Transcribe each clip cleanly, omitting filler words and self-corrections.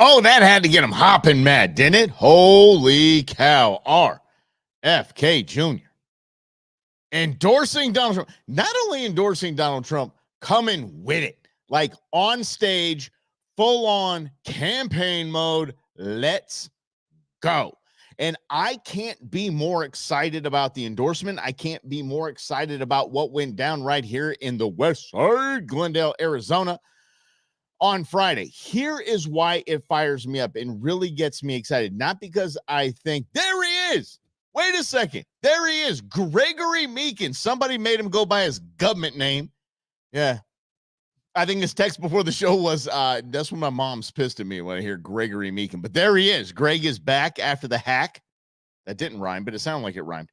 Oh, that had to get him hopping mad, didn't it? Holy cow. RFK Jr. endorsing Donald Trump. Not only endorsing Donald Trump, coming with it. Like on stage, full on campaign mode. Let's go. And I can't be more excited about the endorsement. I can't be more excited about what went down right here in the West Side, Glendale, Arizona on Friday. Here is why it fires me up and really gets me excited. Not because I think, there he is. Wait a second. There he is. Gregory Meekin. Somebody made him go by his government name. Yeah. I think his text before the show was, that's when my mom's pissed at me when I hear Gregory Meekin. But there he is. Greg is back after the hack. That didn't rhyme, but it sounded like it rhymed.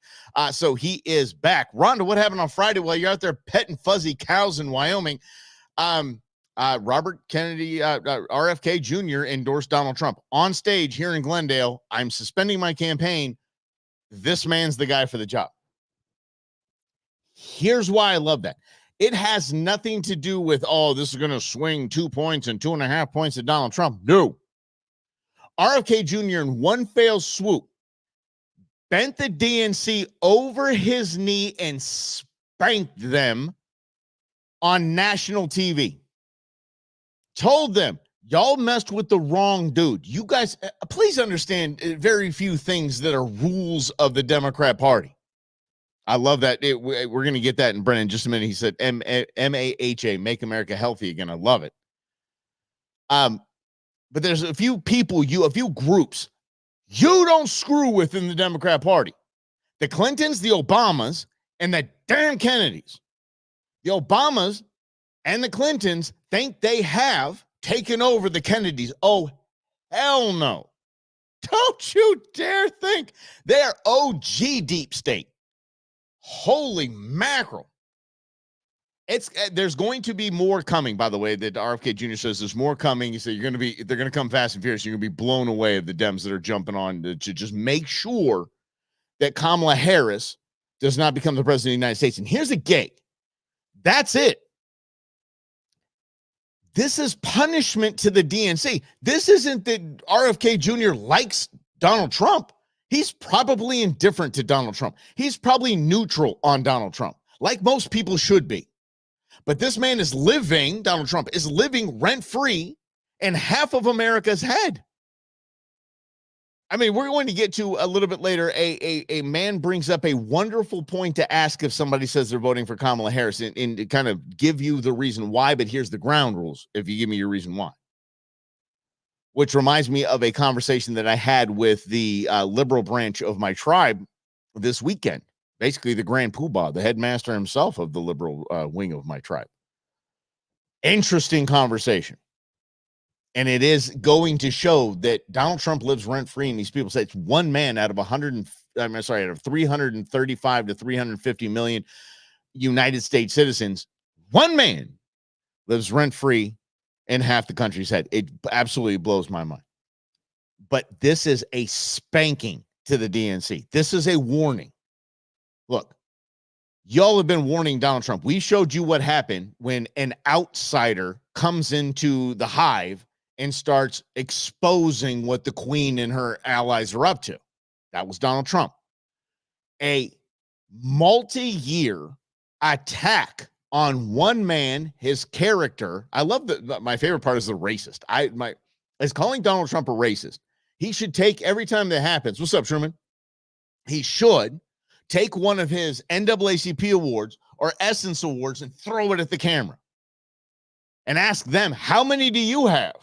So he is back. Rhonda, what happened on Friday while you're out there petting fuzzy cows in Wyoming? Robert Kennedy, RFK Jr. endorsed Donald Trump on stage here in Glendale. I'm suspending my campaign. This man's the guy for the job. Here's why I love that. It has nothing to do with, oh, this is going to swing 2 points and 2.5 points to Donald Trump. No. RFK Jr. in one fell swoop bent the DNC over his knee and spanked them on national TV. Told them, y'all messed with the wrong dude. You guys, please understand very few things that are rules of the Democrat Party. I love that. We're going to get that in Brennan in just a minute. He said M-A-H-A, make America healthy again. I love it. But there's a few people, a few groups you don't screw with in the Democrat Party. The Clintons, the Obamas, and the damn Kennedys. The Obamas and the Clintons think they have taken over the Kennedys. Oh, hell no. Don't you dare think they're OG deep state. Holy mackerel. There's going to be more coming, by the way, that RFK Jr. says there's more coming. He said they're going to come fast and furious. You're going to be blown away of the Dems that are jumping on to just make sure that Kamala Harris does not become the president of the United States. And here's a gig. That's it. This is punishment to the DNC. This isn't that RFK Jr. likes Donald Trump. He's probably indifferent to Donald Trump. He's probably neutral on Donald Trump, like most people should be. But this man is living, Donald Trump is living rent-free in half of America's head. I mean, we're going to get to a little bit later. A man brings up a wonderful point to ask if somebody says they're voting for Kamala Harris and to kind of give you the reason why, but here's the ground rules if you give me your reason why. Which reminds me of a conversation that I had with the liberal branch of my tribe this weekend. Basically, the Grand Poobah, the headmaster himself of the liberal wing of my tribe. Interesting conversation. And it is going to show that Donald Trump lives rent-free, and these people say it's one man out of out of 335 to 350 million United States citizens. One man lives rent-free in half the country's head. It absolutely blows my mind. But this is a spanking to the DNC. This is a warning. Look, y'all have been warning Donald Trump. We showed you what happened when an outsider comes into the hive and starts exposing what the queen and her allies are up to. That was Donald Trump. A multi-year attack on one man, his character. I love that. My favorite part is the racist. Is calling Donald Trump a racist. He should take, every time that happens, what's up, Truman? He should take one of his NAACP awards or Essence awards and throw it at the camera and ask them, how many do you have?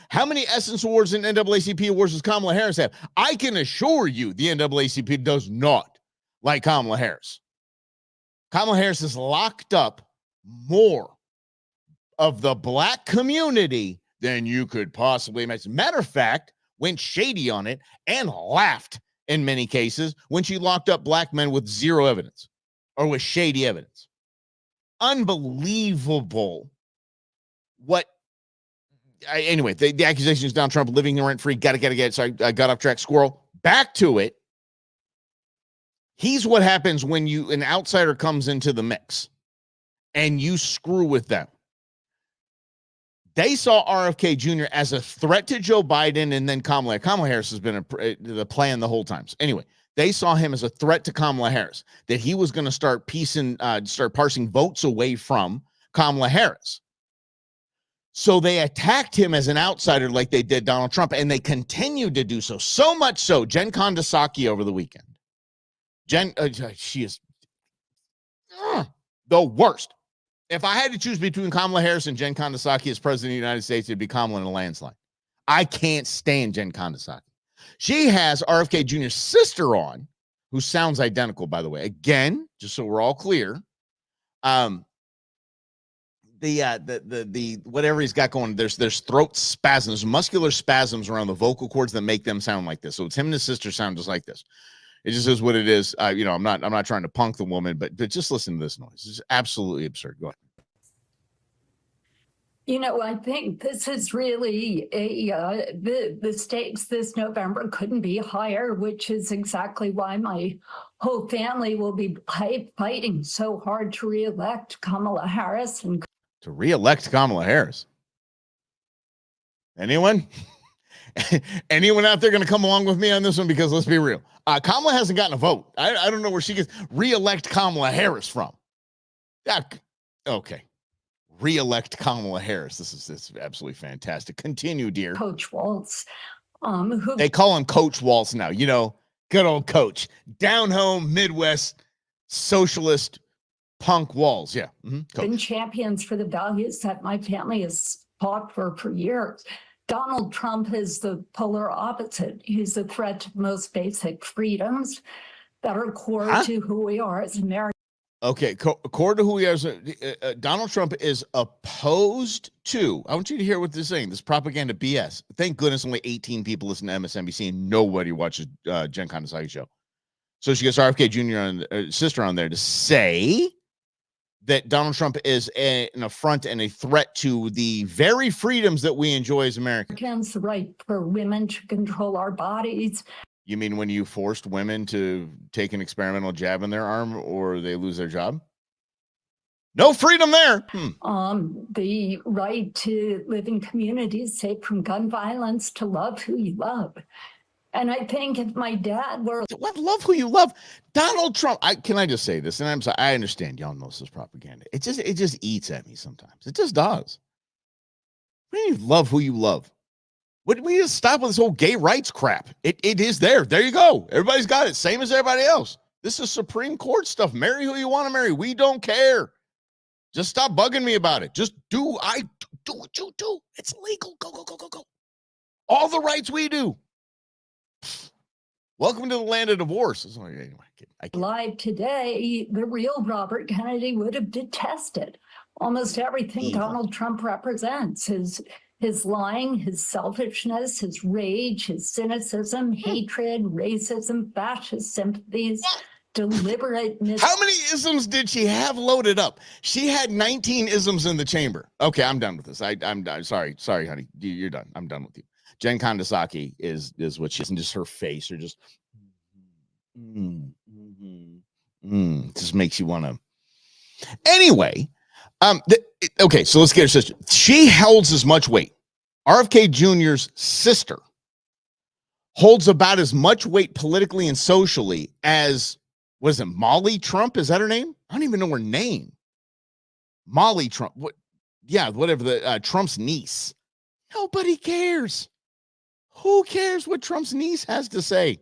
How many Essence awards and NAACP awards does Kamala Harris have? I can assure you the NAACP does not like Kamala Harris. Kamala Harris has locked up more of the black community than you could possibly imagine. Matter of fact, went shady on it and laughed in many cases when she locked up black men with zero evidence or with shady evidence. Unbelievable. Anyway, the accusation is Donald Trump living rent-free. Got to get it. Sorry, I got off track. Squirrel. Back to it. He's what happens when an outsider comes into the mix and you screw with them. They saw RFK Jr. as a threat to Joe Biden and then Kamala. Kamala Harris has been the plan the whole time. So anyway, they saw him as a threat to Kamala Harris, that he was going to start parsing votes away from Kamala Harris. So they attacked him as an outsider like they did Donald Trump, and they continued to do so. So much so, Jen Kondasaki over the weekend. She is the worst. If I had to choose between Kamala Harris and Jen Kondasaki as president of the United States, it'd be Kamala in a landslide. I can't stand Jen Kondasaki. She has RFK Jr.'s sister on, who sounds identical, by the way. Again, just so we're all clear, the whatever he's got going, there's throat spasms, muscular spasms around the vocal cords that make them sound like this. So it's him and his sister sound just like this. It just is what it is. I'm not trying to punk the woman, but just listen to this noise. It's absolutely absurd. Go ahead. I think this is really the stakes this November couldn't be higher, which is exactly why my whole family will be fighting so hard to reelect Kamala Harris. To reelect Kamala Harris? Anyone? Anyone out there going to come along with me on this one? Because let's be real. Kamala hasn't gotten a vote. I don't know where she gets reelect Kamala Harris from. Okay. Reelect Kamala Harris. This is absolutely fantastic. Continue, dear. Coach Waltz. They call him Coach Waltz now. Good old Coach. Down home, Midwest, socialist punk Walls. Yeah. Been champions for the values that my family has fought for years. Donald Trump is the polar opposite. He's a threat to the most basic freedoms that are core to who we are as Americans. Okay, core to who we are. Donald Trump is opposed to, I want you to hear what they're saying, this propaganda BS. Thank goodness only 18 people listen to MSNBC and nobody watches Jen Kondasaki's show. So she gets RFK Jr. Sister on there to say that Donald Trump is an affront and a threat to the very freedoms that we enjoy as Americans. The right for women to control our bodies. You mean when you forced women to take an experimental jab in their arm or they lose their job? No freedom there. The right to live in communities safe from gun violence, to love who you love. And I think if my dad were... What? Love who you love? Donald Trump. Can I just say this? And I'm sorry, I understand y'all know this is propaganda. It just eats at me sometimes. It just does. What do you mean love who you love? What, we just stop with this whole gay rights crap. It is there. There you go. Everybody's got it. Same as everybody else. This is Supreme Court stuff. Marry who you want to marry. We don't care. Just stop bugging me about it. Just do what you do. It's legal. Go. All the rights we do. Welcome to the land of divorce. Anyway, alive today, the real Robert Kennedy would have detested almost everything Donald Trump represents. His lying, his selfishness, his rage, his cynicism, hatred, racism, fascist sympathies, deliberate How many isms did she have loaded up? She had 19 isms in the chamber. Okay, I'm done with this. I'm sorry, honey. You're done. I'm done with you. Jen Kondasaki is what she is, and just her face, or just just makes you want to. Anyway, okay, so let's get her sister. She holds as much weight. RFK Jr.'s sister holds about as much weight politically and socially as, what is it, Molly Trump? Is that her name? I don't even know her name. Molly Trump. What? Yeah, whatever. The Trump's niece. Nobody cares. Who cares what Trump's niece has to say?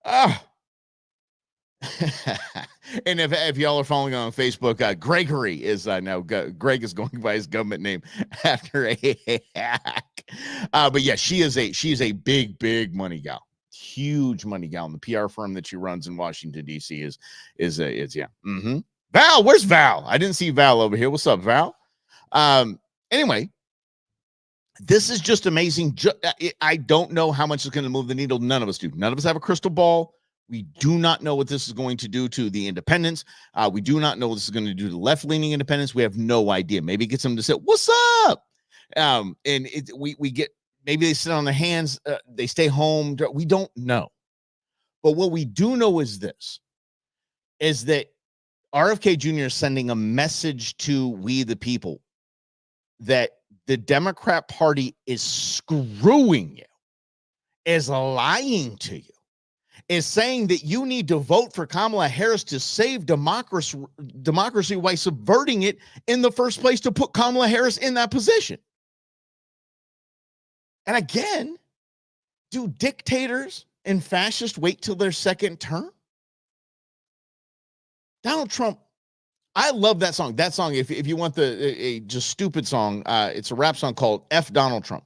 And if y'all are following on Facebook, Gregory is now Greg is going by his government name after a hack. But yeah, she is a big money gal, huge money gal. And the PR firm that she runs in Washington D.C. is Val. Where's Val? I didn't see Val over here. What's up, Val? Anyway. This is just amazing. I don't know how much is going to move the needle. None of us do. None of us have a crystal ball. We do not know what this is going to do to the independents. We do not know what this is going to do to left-leaning independents. We have no idea. Maybe it gets them to say, "What's up?" And we get, maybe they sit on their hands. They stay home. We don't know. But what we do know is this: is that RFK Jr. is sending a message to we the people that the Democrat Party is screwing you, is lying to you, is saying that you need to vote for Kamala Harris to save democracy while subverting it in the first place to put Kamala Harris in that position. And again, do dictators and fascists wait till their second term? Donald Trump, I love that song. That song, if you want a just stupid song, it's a rap song called F Donald Trump.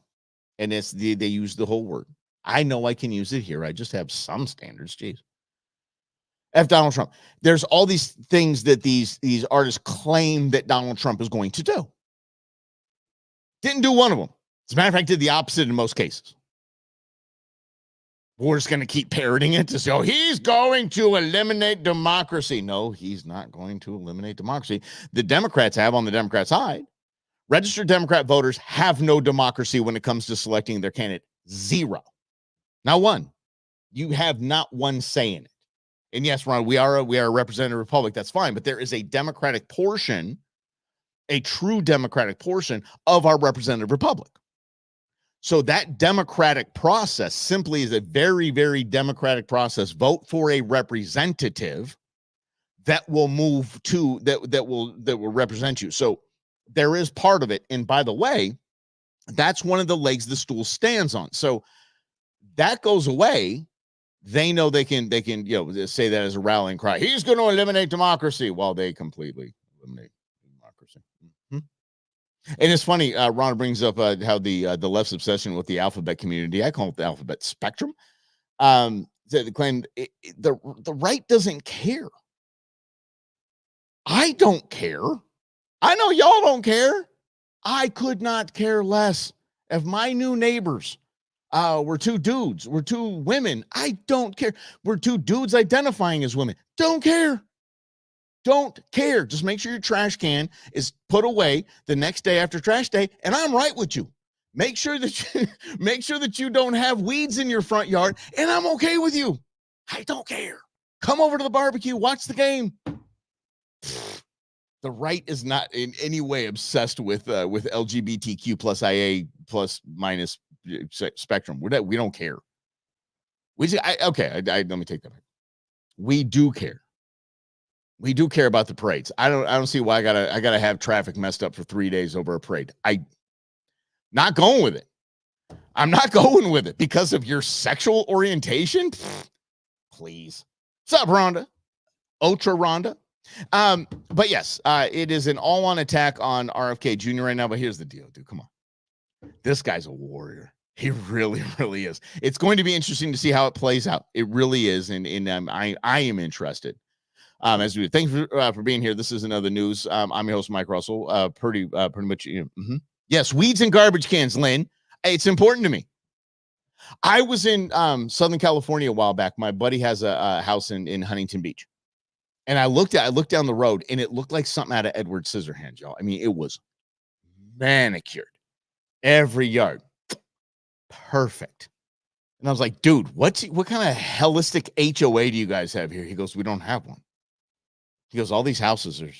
And they use the whole word. I know I can use it here. I just have some standards. Jeez. F Donald Trump. There's all these things that these artists claim that Donald Trump is going to do. Didn't do one of them. As a matter of fact, did the opposite in most cases. We're just going to keep parroting it to say, oh, he's going to eliminate democracy. No, he's not going to eliminate democracy. The Democrats have on the Democrat side. Registered Democrat voters have no democracy when it comes to selecting their candidate. Zero. Not one. You have not one say in it. And yes, Ron, we are a representative republic. That's fine. But there is a Democratic portion, a true Democratic portion of our representative republic. So that democratic process simply is a very, very democratic process. Vote for a representative that will move to that will represent you. So there is part of it. And by the way, that's one of the legs the stool stands on. So that goes away. They know they can say that as a rallying cry. He's going to eliminate democracy while they completely eliminate democracy. Mm-hmm. And it's funny, Ron brings up how the left's obsession with the alphabet community, I call it the alphabet spectrum, the claim the right doesn't care. I don't care. I know y'all don't care. I could not care less if my new neighbors were two dudes, were two women. I don't care. We're two dudes identifying as women. Don't care. Don't care. Just make sure your trash can is put away the next day after trash day, and I'm right with you. Make sure that you don't have weeds in your front yard, and I'm okay with you. I don't care. Come over to the barbecue, watch the game. The right is not in any way obsessed with LGBTQ plus IA plus minus spectrum. We don't care. Let me take that back. We do care. We do care about the parades. I don't see why I gotta have traffic messed up for 3 days over a parade. Not going with it. I'm not going with it because of your sexual orientation. Please. What's up, Rhonda? Ultra Rhonda. But yes, it is an all-on attack on RFK Jr. right now. But here's the deal, dude. Come on. This guy's a warrior. He really, really is. It's going to be interesting to see how it plays out. It really is. And I am interested. As we thank you for being here. This is another news. I'm your host, Mike Russell. Pretty much. Yes, weeds and garbage cans, Lynn. It's important to me. I was in Southern California a while back. My buddy has a house in Huntington Beach, and I looked down the road, and it looked like something out of Edward Scissorhands, y'all. I mean, it was manicured, every yard, perfect. And I was like, dude, what kind of hellistic HOA do you guys have here? He goes, we don't have one. He goes, all these houses are,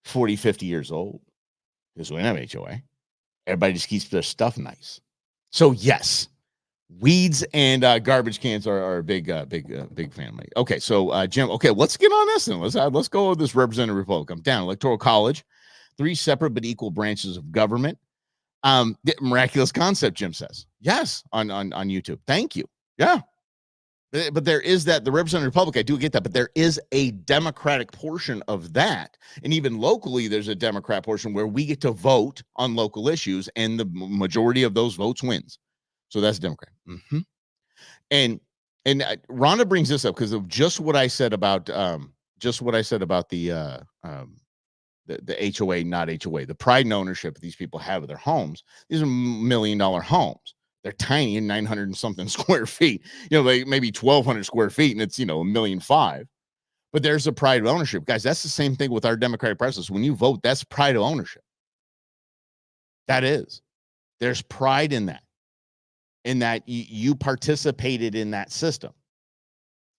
40, 50 years old. He goes, we don't have HOA. Everybody just keeps their stuff nice. So yes, weeds and garbage cans are a big family. Okay, so Jim. Okay, let's get on this then. Let's go with this representative Republic. I'm down. Electoral College, 3 separate but equal branches of government. Miraculous concept, Jim says. Yes, on YouTube. Thank you. Yeah. But there is the representative republic. I do get that, but there is a Democratic portion of that. And even locally, there's a Democrat portion where we get to vote on local issues, and the majority of those votes wins. So that's Democrat. Mm-hmm. And Rhonda brings this up because of just what I said about the HOA, not HOA, the pride and ownership these people have of their homes. These are $1 million homes. They're tiny and 900 and something square feet, like maybe 1,200 square feet, and it's, $1.5 million. But there's a pride of ownership. Guys, that's the same thing with our democratic process. When you vote, that's pride of ownership. That is. There's pride in that you participated in that system.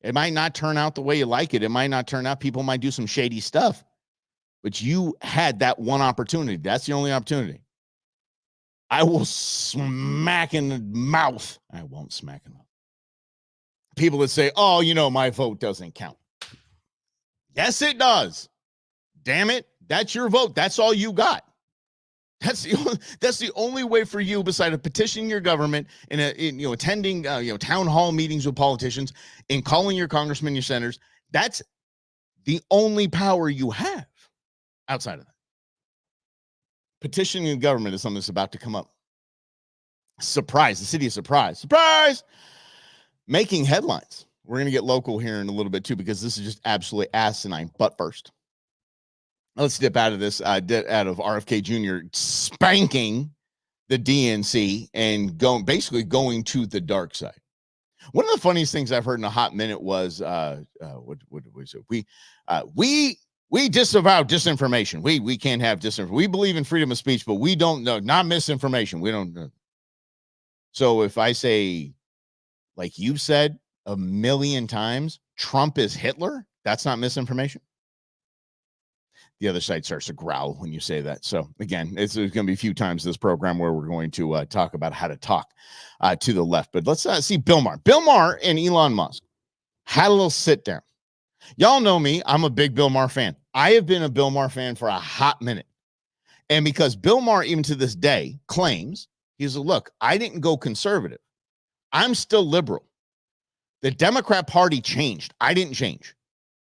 It might not turn out the way you like it. It might not turn out. People might do some shady stuff. But you had that one opportunity. That's the only opportunity. I will smack in the mouth. I won't smack in the mouth. People that say, oh, my vote doesn't count. Yes, it does. Damn it. That's your vote. That's all you got. That's the only way for you, besides petitioning your government and attending town hall meetings with politicians and calling your congressmen, your senators. That's the only power you have outside of that. Petitioning the government is something that's about to come up. Surprise, the city of surprise. Surprise! Making headlines. We're going to get local here in a little bit too, because this is just absolutely asinine. But first, let's dip out of this, out of RFK Jr. spanking the DNC and basically going to the dark side. One of the funniest things I've heard in a hot minute was, what was it? We disavow disinformation. We can't have disinformation. We believe in freedom of speech, but we don't know, not misinformation. We don't know. So if I say, like you've said a million times, Trump is Hitler, that's not misinformation. The other side starts to growl when you say that. So again, there's going to be a few times this program where we're going to talk about how to talk to the left. But let's see Bill Mahr. Bill Mahr and Elon Musk had a little sit down. Y'all know me. I'm a big Bill Mahr fan. I have been a Bill Mahr fan for a hot minute. And because Bill Mahr, even to this day, claims, he's like, look, I didn't go conservative. I'm still liberal. The Democrat Party changed. I didn't change.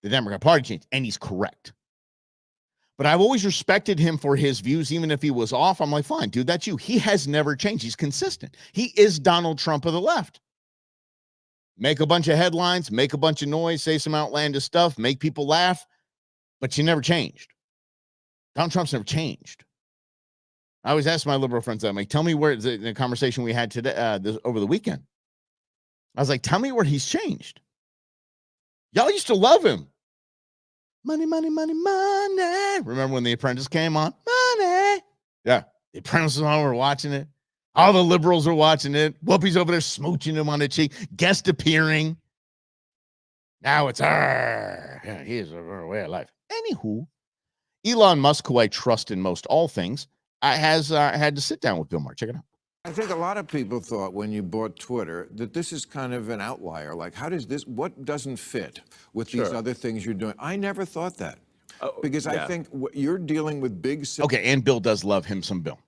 The Democrat Party changed. And he's correct. But I've always respected him for his views, even if he was off. I'm like, fine, dude, that's you. He has never changed. He's consistent. He is Donald Trump of the left. Make a bunch of headlines, make a bunch of noise, say some outlandish stuff, make people laugh, but you never changed. Donald Trump's never changed. I always ask my liberal friends, I'm like, tell me where the conversation we had today, over the weekend. I was like, tell me where he's changed. Y'all used to love him. Money, money, money, money. Remember when The Apprentice came on? Money. Yeah, The Apprentice was on, we're watching it. All the liberals are watching it. Whoopi's over there smooching him on the cheek, guest appearing. Now it's, yeah, he is a way of life. Anywho, Elon Musk, who I trust in most all things, has had to sit down with Bill Mahr. Check it out. I think a lot of people thought when you bought Twitter that this is kind of an outlier. Like, what doesn't fit with these other things you're doing? I never thought that. Because I think you're dealing with big... Okay, and Bill does love him some Bill.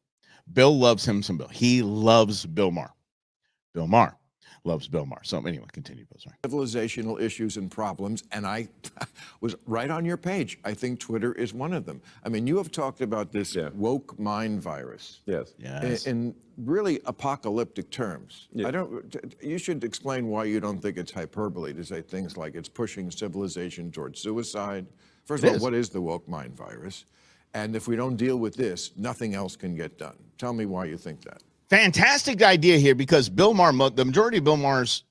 Bill loves him some Bill. He loves Bill Mahr. Bill Mahr loves Bill Mahr. So anyway, continue, Bill. Sorry. Civilizational issues and problems, and I was right on your page. I think Twitter is one of them. I mean, you have talked about this woke mind virus. Yes. In really apocalyptic terms. Yeah. You should explain why you don't think it's hyperbole to say things like it's pushing civilization towards suicide. First of all, what is the woke mind virus? And if we don't deal with this, nothing else can get done. Tell me why you think that. Fantastic idea here, because Bill Mahr, the majority of Bill Maher's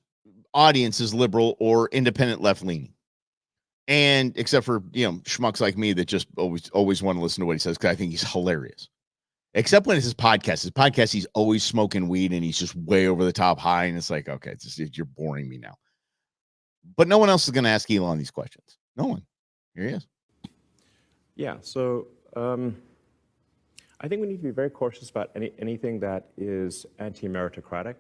audience is liberal or independent left-leaning. And except for, schmucks like me that just always want to listen to what he says, because I think he's hilarious. Except when it's his podcast. His podcast, he's always smoking weed and he's just way over the top high. And it's like, okay, you're boring me now. But no one else is going to ask Elon these questions. No one. Here he is. Yeah, so I think we need to be very cautious about anything that is anti-meritocratic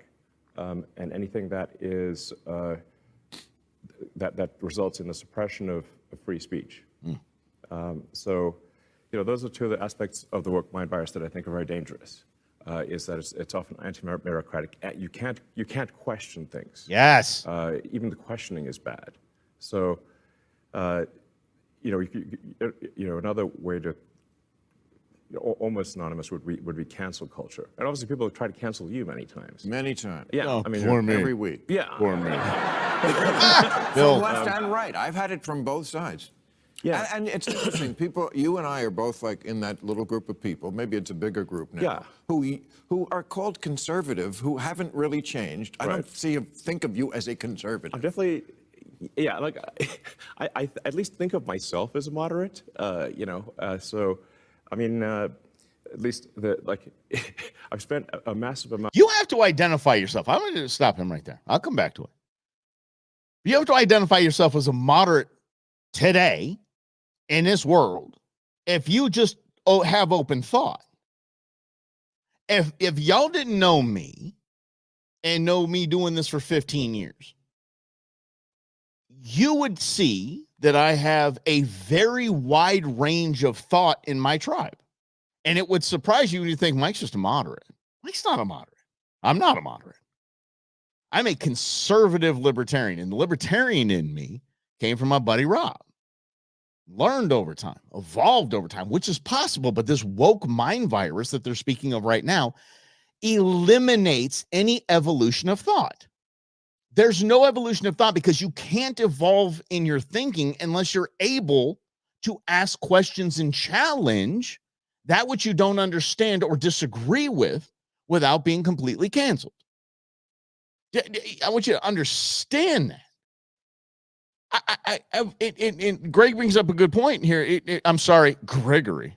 and anything that is that results in the suppression of free speech. So, those are two of the aspects of the woke mind virus that I think are very dangerous. Is that it's often anti-meritocratic. You can't question things. Yes. Even the questioning is bad. So, another way to almost synonymous would be cancel culture. And obviously people have tried to cancel you many times. Many times. Yeah. Oh, I mean, every week. Yeah. Poor me. From left and right. I've had it from both sides. Yeah. And it's interesting. People, you and I are both like in that little group of people. Maybe it's a bigger group now. Yeah. Who are called conservative, who haven't really changed. I don't think of you as a conservative. I'm definitely, like I at least think of myself as a moderate, so, I mean, at least I've spent a massive amount. You have to identify yourself. I'm going to stop him right there. I'll come back to it. You have to identify yourself as a moderate today in this world if you just have open thought. if y'all didn't know me and know me doing this for 15 years, you would see that I have a very wide range of thought in my tribe. And it would surprise you when you think Mike's just a moderate. Mike's not a moderate. I'm not a moderate. I'm a conservative libertarian, and the libertarian in me came from my buddy Rob. Learned over time, evolved over time, which is possible, but this woke mind virus that they're speaking of right now eliminates any evolution of thought. There's no evolution of thought because you can't evolve in your thinking unless you're able to ask questions and challenge that which you don't understand or disagree with without being completely canceled. I want you to understand that. Greg brings up a good point here. I'm sorry, Gregory.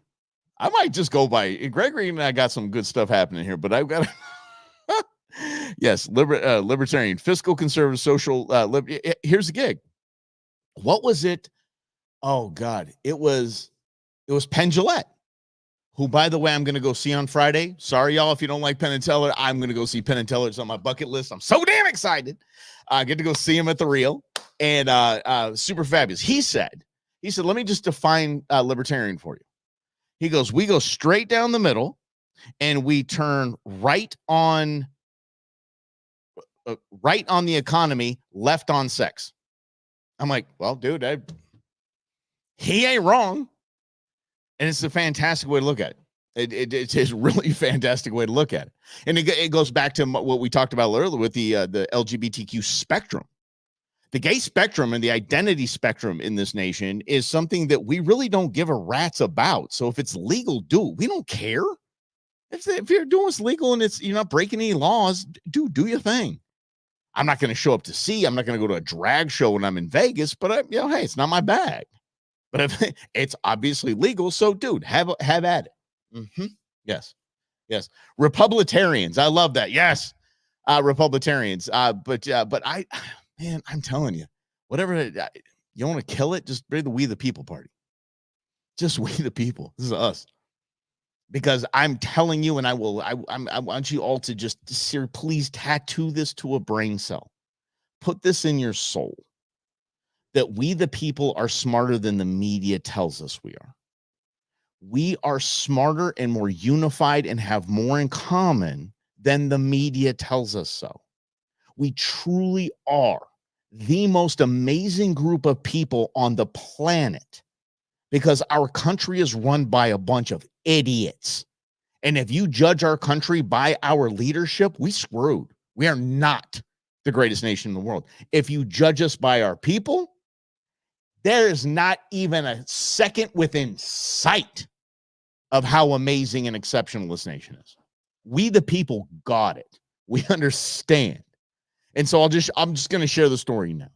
I might just go by Gregory, and I got some good stuff happening here, but I've got yes, libertarian, fiscal conservative, social. Here's the gig. What was it? Oh God, it was Penn Jillette, who, by the way, I'm going to go see on Friday. Sorry, y'all, if you don't like Penn and Teller, I'm going to go see Penn and Teller. It's on my bucket list. I'm so damn excited. I get to go see him at the Real, and super fabulous. He said, let me just define libertarian for you. He goes, we go straight down the middle, and we turn right on the economy, left on sex. I'm like, well, dude, he ain't wrong. And it's a fantastic way to look at it. It's a really fantastic way to look at it. And it goes back to what we talked about earlier with the LGBTQ spectrum. The gay spectrum and the identity spectrum in this nation is something that we really don't give a rat's about. So if it's legal, do it. We don't care. If you're doing what's legal and you're not breaking any laws, do your thing. I'm not going to show up to see. I'm not going to go to a drag show when I'm in Vegas, but hey, it's not my bag. But if it's obviously legal, so dude, have at it. Mm-hmm. Yes. Republicans, I love that. Yes, Republicans. But I'm telling you, whatever you want to kill it, just bring the We the People party. Just We the People. This is us. Because I'm telling you, and I want you all to just please tattoo this to a brain cell. Put this in your soul. That we the people are smarter than the media tells us we are. We are smarter and more unified and have more in common than the media tells us so. We truly are the most amazing group of people on the planet because our country is run by a bunch of idiots. And if you judge our country by our leadership, we screwed. We are not the greatest nation in the world. If you judge us by our people, there is not even a second within sight of how amazing and exceptional this nation is. We the people got it. We understand. And so I'm just going to share the story now.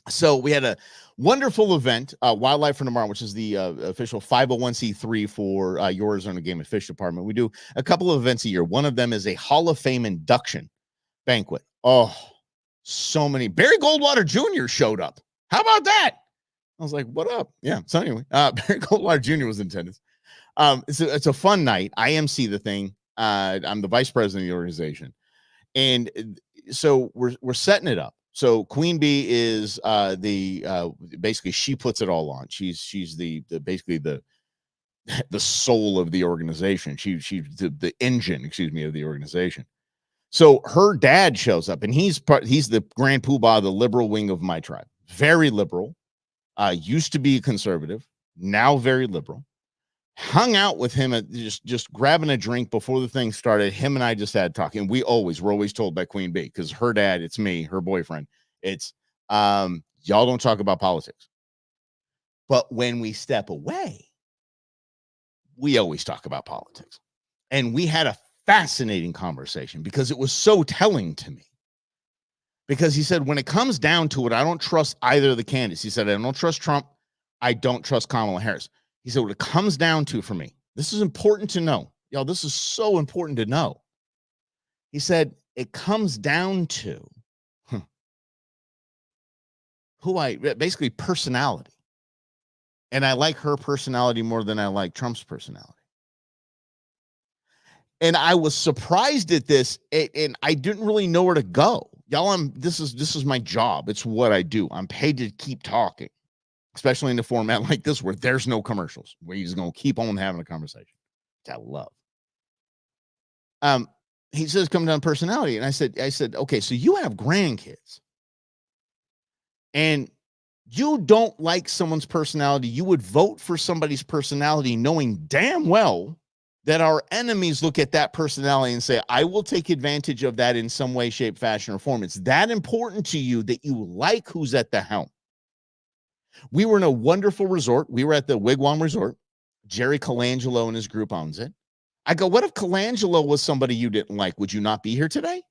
So we had a wonderful event, Wildlife for Tomorrow, which is the official 501c3 for your Arizona Game and Fish Department. We do a couple of events a year. One of them is a Hall of Fame induction banquet. Oh, so many. Barry Goldwater Jr. showed up. How about that? I was like, what up? Yeah. So anyway, Barry Goldwater Jr. was in attendance. It's a fun night. I MC the thing. I'm the vice president of the organization. And so we're setting it up. So Queen Bee is basically she puts it all on. She's the basically the soul of the organization. She's the engine, of the organization. So her dad shows up, and he's the grand poobah, the liberal wing of my tribe. Very liberal. Used to be a conservative, now very liberal. Hung out with him at just grabbing a drink before the thing started. Him and I just had talking. We're always told by Queen Bee, because her dad, it's me, her boyfriend. It's y'all don't talk about politics. But when we step away, we always talk about politics. And we had a fascinating conversation because it was so telling to me. Because he said, when it comes down to it, I don't trust either of the candidates. He said, I don't trust Trump. I don't trust Kamala Harris. He said, what it comes down to for me, this is important to know. Y'all, this is so important to know. He said, it comes down to basically personality. And I like her personality more than I like Trump's personality. And I was surprised at this, and I didn't really know where to go. Y'all, this is my job. It's what I do. I'm paid to keep talking, especially in a format like this where there's no commercials, where you're just gonna keep on having a conversation, which I love. He says, come down to personality. And I said, okay, so you have grandkids and you don't like someone's personality. You would vote for somebody's personality knowing damn well that our enemies look at that personality and say, I will take advantage of that in some way, shape, fashion, or form. It's that important to you that you like who's at the helm. We were in a wonderful resort. We were at the Wigwam Resort. Jerry Colangelo and his group owns it. I go, what if Colangelo was somebody you didn't like? Would you not be here today?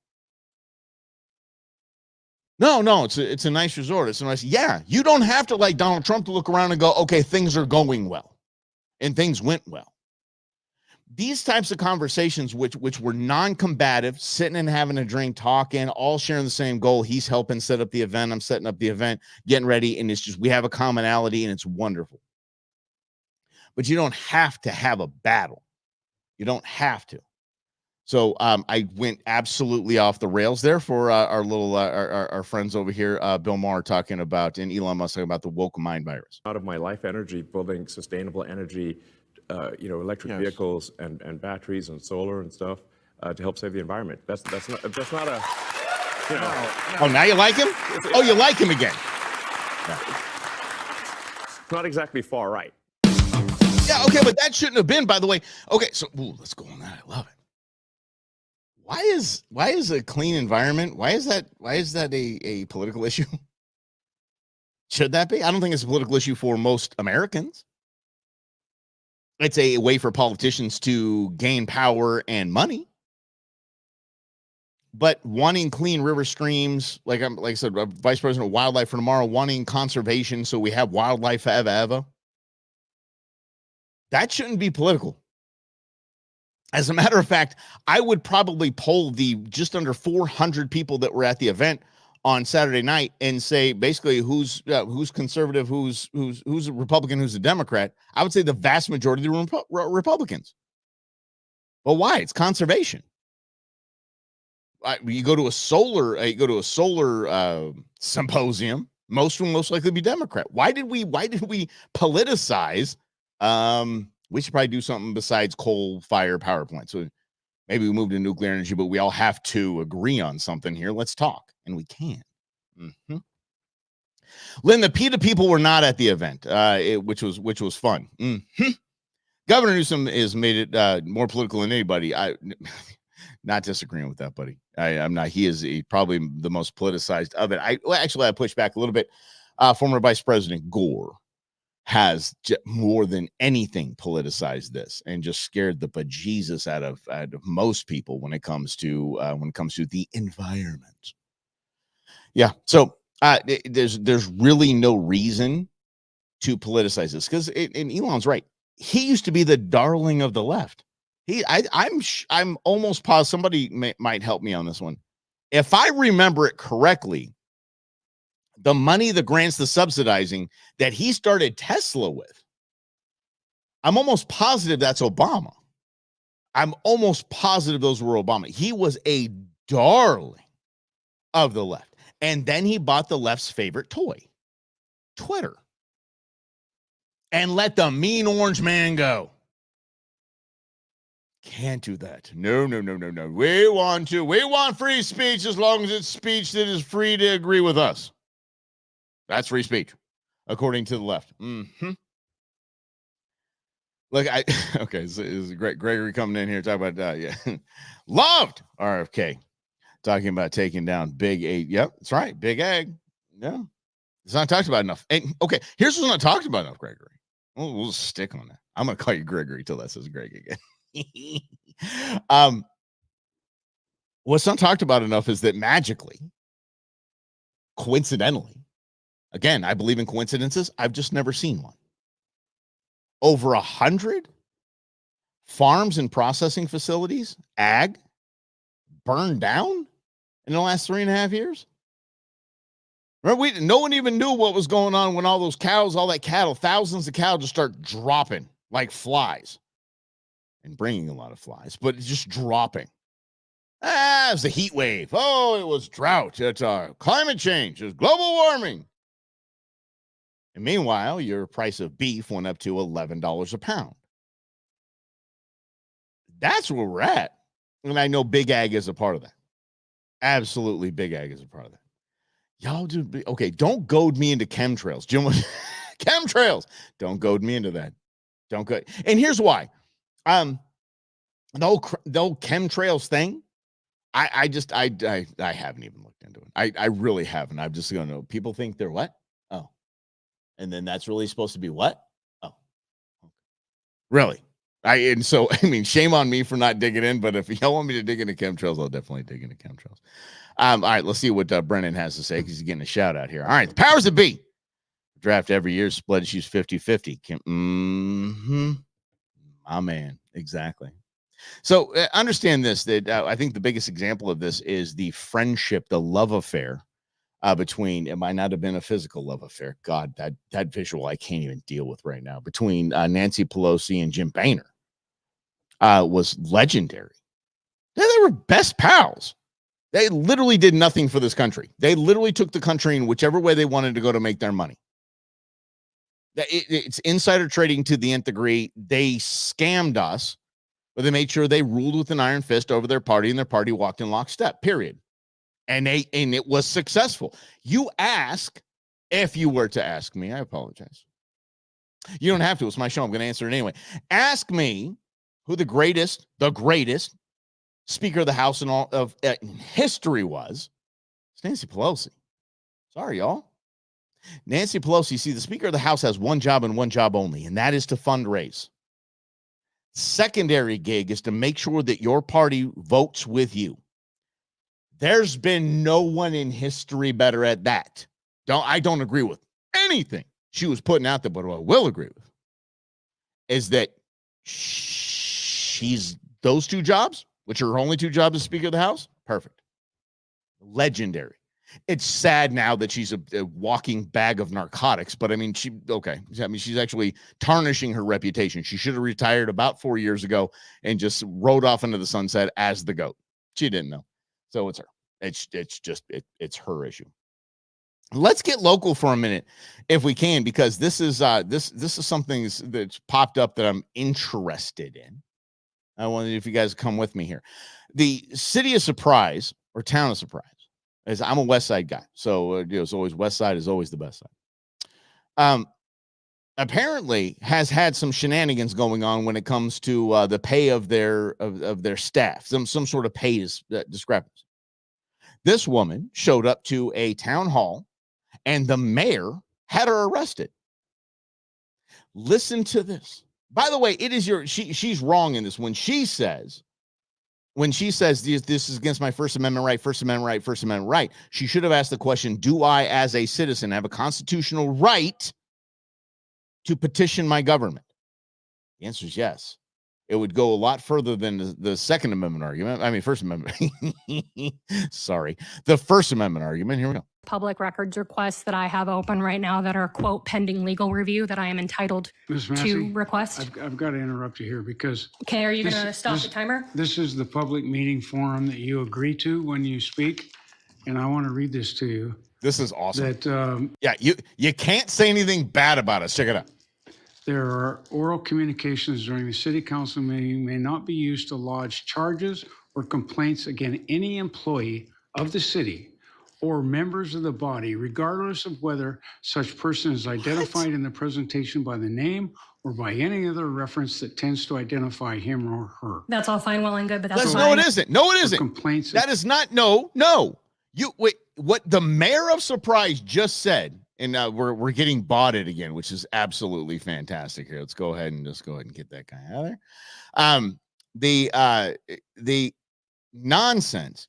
No, it's a nice resort. It's a nice, yeah, you don't have to like Donald Trump to look around and go, okay, things are going well. And things went well. These types of conversations, which were non-combative, sitting and having a drink, talking, all sharing the same goal. He's helping set up the event. I'm setting up the event, getting ready. And it's just, we have a commonality and it's wonderful. But you don't have to have a battle. You don't have to. So I went absolutely off the rails there for our little our friends over here, Bill Mahr talking about, and Elon Musk talking about the woke mind virus. Out of my life energy, building sustainable energy, electric vehicles and batteries and solar and stuff to help save the environment. That's not a, you know. Oh, now you like him? Oh, you like him again? It's not exactly far right. Yeah, okay, but that shouldn't have been, by the way. Okay, so let's go on that. I love it. Why is a clean environment? Why is that a political issue? Should that be? I don't think it's a political issue for most Americans. It's a way for politicians to gain power and money. But wanting clean river streams, like I said, Vice President of Wildlife for tomorrow, wanting conservation so we have wildlife forever. That shouldn't be political. As a matter of fact, I would probably poll the just under 400 people that were at the event on Saturday night and say basically who's conservative, who's a Republican, who's a Democrat. I would say the vast majority of the Republicans. Well, why? It's conservation. You go to a solar symposium. Most will most likely be Democrat. Why did we politicize? We should probably do something besides coal-fired power plants. So maybe we move to nuclear energy, but we all have to agree on something here. Let's talk, and we can. Mm-hmm. Lynn, the PETA people were not at the event, which was fun. Mm-hmm. Governor Newsom has made it more political than anybody. I not disagreeing with that, buddy. I'm not. He is probably the most politicized of it. I push back a little bit. Former Vice President Gore has more than anything politicized this and just scared the bejesus out of most people when it comes to the environment. Yeah, so there's really no reason to politicize this because and Elon's right. He used to be the darling of the left. I'm almost positive somebody might help me on this one. If I remember it correctly, the money, the grants, the subsidizing that he started Tesla with, I'm almost positive that's Obama. I'm almost positive those were Obama. He was a darling of the left. And then he bought the left's favorite toy, Twitter, and let the mean orange man go. Can't do that. No. We want free speech as long as it's speech that is free to agree with us. That's free speech, according to the left. Mm-hmm. Look, okay, so is Gregory coming in here talking about yeah. Loved RFK talking about taking down Big Eight. Yep, that's right, Big Ag. Yeah, it's not talked about enough. And okay, here's what's not talked about enough, Gregory. We'll stick on that. I'm gonna call you Gregory till that says Greg again. What's not talked about enough is that magically, coincidentally, again, I believe in coincidences. I've just never seen one. Over 100 farms and processing facilities, ag, burned down in the last 3.5 years. Remember, no one even knew what was going on when all those cows, all that cattle, thousands of cows just start dropping like flies. and bringing a lot of flies, but it's just dropping. It was a heat wave. Oh, it was drought. It's climate change. It's global warming. And meanwhile, your price of beef went up to $11 a pound. That's where we're at. And I know Big Ag is a part of that. Absolutely, Big Ag is a part of that. Y'all do okay. Don't goad me into chemtrails, Jim. Chemtrails. Don't goad me into that. Don't go. And here's why. The whole chemtrails thing. I haven't even looked into it. I really haven't. I'm just gonna know. People think they're what? Oh, and then that's really supposed to be what? Oh, really? I mean, shame on me for not digging in, but if y'all want me to dig into chemtrails, I'll definitely dig into chemtrails. All right, let's see what Brennan has to say because he's getting a shout out here. All right, the powers that be. Draft every year, split issues 50-50. My man, exactly. So understand this, that I think the biggest example of this is the friendship, the love affair between, it might not have been a physical love affair. God, that visual I can't even deal with right now. Between Nancy Pelosi and Jim Boehner was legendary. They were best pals. They literally did nothing for this country. They literally took the country in whichever way they wanted to go to make their money. It's insider trading to the nth degree. They scammed us, but they made sure they ruled with an iron fist over their party, and their party walked in lockstep, period. And it was successful. You ask, if you were to ask me, I apologize. You don't have to. It's my show. I'm going to answer it anyway. Ask me who the greatest Speaker of the House in all of history was. It's Nancy Pelosi. Sorry, y'all. Nancy Pelosi, see, the Speaker of the House has one job and one job only, and that is to fundraise. Secondary gig is to make sure that your party votes with you. There's been no one in history better at that. I don't agree with anything she was putting out there, but what I will agree with is that she's those two jobs, which are her only two jobs as Speaker of the House, perfect. Legendary. It's sad now that she's a walking bag of narcotics, but I mean, she's actually tarnishing her reputation. She should have retired about 4 years ago and just rode off into the sunset as the GOAT. She didn't know. So it's her. It's her issue. Let's get local for a minute if we can, because this is something that's popped up that I'm interested in. I wonder if you guys come with me here. The city of Surprise, or town of Surprise, as I'm a West Side guy, so it's always West Side is always the best side. Apparently has had some shenanigans going on when it comes to the pay of their staff, some sort of pay discrepancy. This woman showed up to a town hall, and the mayor had her arrested. Listen to this. By the way, it is she's wrong in this when she says this is against my First Amendment right. She should have asked the question, do I as a citizen have a constitutional right to petition my government? The answer is yes. It would go a lot further than the Second Amendment argument. I mean, First Amendment. Sorry. The First Amendment argument. Here we go. Public records requests that I have open right now that are, quote, pending legal review that I am entitled to request. I've got to interrupt you here because... Okay, are you going to stop the timer? This is the public meeting forum that you agree to when you speak, and I want to read this to you. This is awesome. That you can't say anything bad about us. Check it out. There are oral communications during the city council meeting may not be used to lodge charges or complaints against any employee of the city or members of the body, regardless of whether such person is identified in the presentation by the name or by any other reference that tends to identify him or her. That's all fine, well and good, but that's no, it isn't. No, it isn't. Complaints. That is not. No. You wait. What the mayor of Surprise just said, and we're getting botted again, which is absolutely fantastic. Here, let's go ahead and get that guy out of there. The nonsense